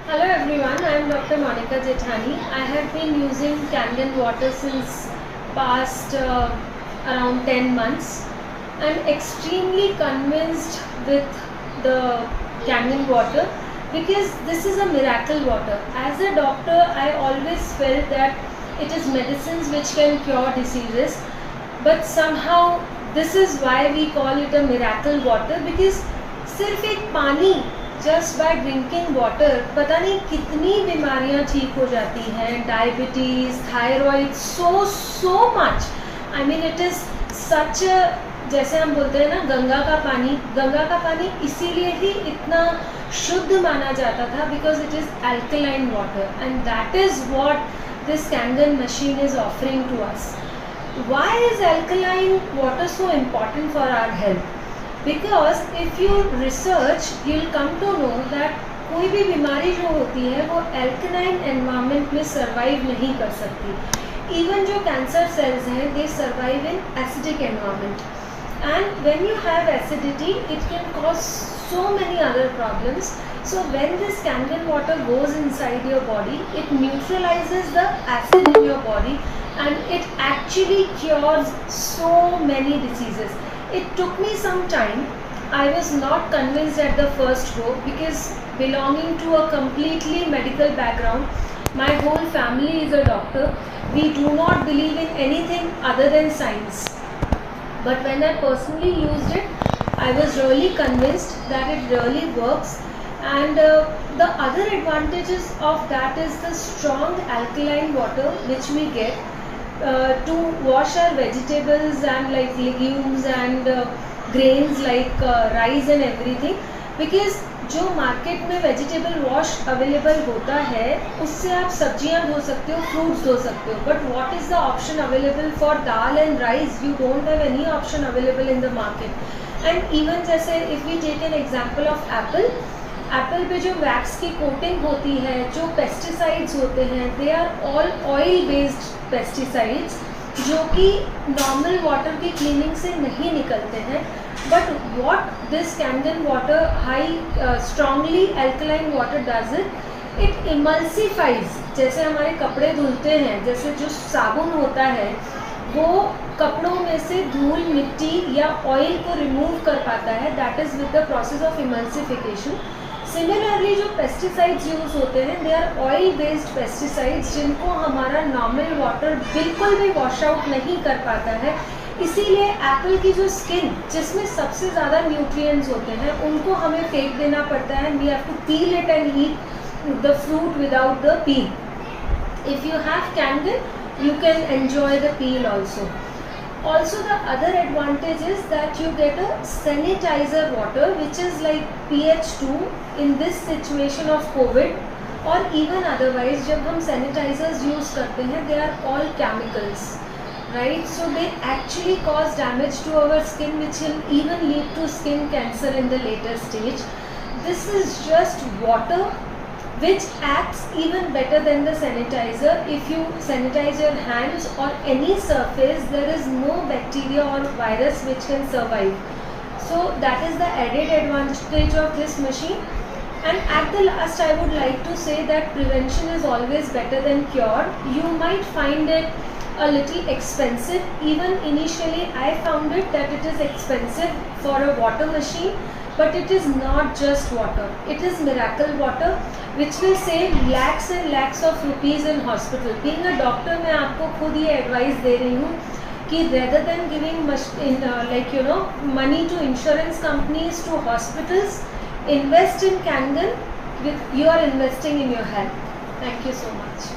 Hello everyone, I am Dr. Monica Jethani. I have been using Kangen water since past around 10 months. I am extremely convinced with the Kangen water because this is a miracle water. As a doctor, I always felt that it is medicines which can cure diseases, but somehow this is why we call it a miracle water because सिर्फ एक पानी just by drinking water पता नहीं कितनी बीमारियां ठीक हो जाती हैं, diabetes, thyroid, so much. I mean it is such, जैसे हम बोलते हैं ना गंगा का पानी इसीलिए ही इतना शुद्ध माना जाता था because it is alkaline water and that is what this Kangen machine is offering to us. Why is alkaline water so important for our health? Because if you research you will come to know that कोई भी बीमारी जो होती है वो alkaline environment में survive नहीं कर सकती. इवन जो कैंसर सेल्स हैं दे survive in acidic environment, and when you have acidity it can cause so many other problems. So when this Kangen water goes inside your body, it neutralizes the acid in your body and it actually cures so many diseases. It took me some time. I was not convinced at the first go because belonging to a completely medical background, my whole family is a doctor. We do not believe in anything other than science. But when I personally used it, I was really convinced that it really works, and the other advantages of that is the strong alkaline water which we get to wash our vegetables and like legumes and grains like rice and everything. Because जो market में vegetable wash available होता है उससे आप सब्जियां धो सकते हो, फ्रूट्स धो सकते हो, but what is the option available for dal and rice? You don't have any option available in the market. And even जैसे if we take an example of apple पे जो वैक्स की कोटिंग होती है, जो पेस्टिसाइड्स होते हैं, they are all oil based pesticides जो कि नॉर्मल वाटर की क्लीनिंग से नहीं निकलते हैं. But what this Kangen water high strongly alkaline water does it emulsifies. जैसे हमारे कपड़े धुलते हैं, जैसे जो साबुन होता है वो कपड़ों में से धूल, मिट्टी या ऑयल को रिमूव कर पाता है. That is with the process of emulsification. Similarly जो पेस्टिसाइड्स यूज़ होते हैं they are oil based pesticides जिनको हमारा नॉर्मल वाटर बिल्कुल भी वॉश आउट नहीं कर पाता है. इसीलिए एप्पल की जो स्किन जिसमें सबसे ज़्यादा न्यूट्रिएंट्स होते हैं उनको हमें फेंक देना पड़ता है. We have to peel it and eat the fruit without the peel. If you have Kangen you can enjoy the peel also. Also the other advantage is that you get a sanitizer water which is like pH 2 in this situation of COVID or even otherwise. जब हम sanitizers use करते हैं they are all chemicals, right? So they actually cause damage to our skin which will even lead to skin cancer in the later stage. This is just water which acts even better than the sanitizer. If you sanitize your hands or any surface, there is no bacteria or virus which can survive. So that is the added advantage of this machine. And at the last I would like to say that prevention is always better than cure. You might find it a little expensive. Even initially I found it that it is expensive for a water machine, but it is not just water. It is miracle water which will save lakhs and lakhs of rupees in hospital. Being a doctor मैं आपको खुद ये advice दे रही हूँ कि rather than giving money to insurance companies, to hospitals, invest in Kangen. You are investing in your health. Thank you so much.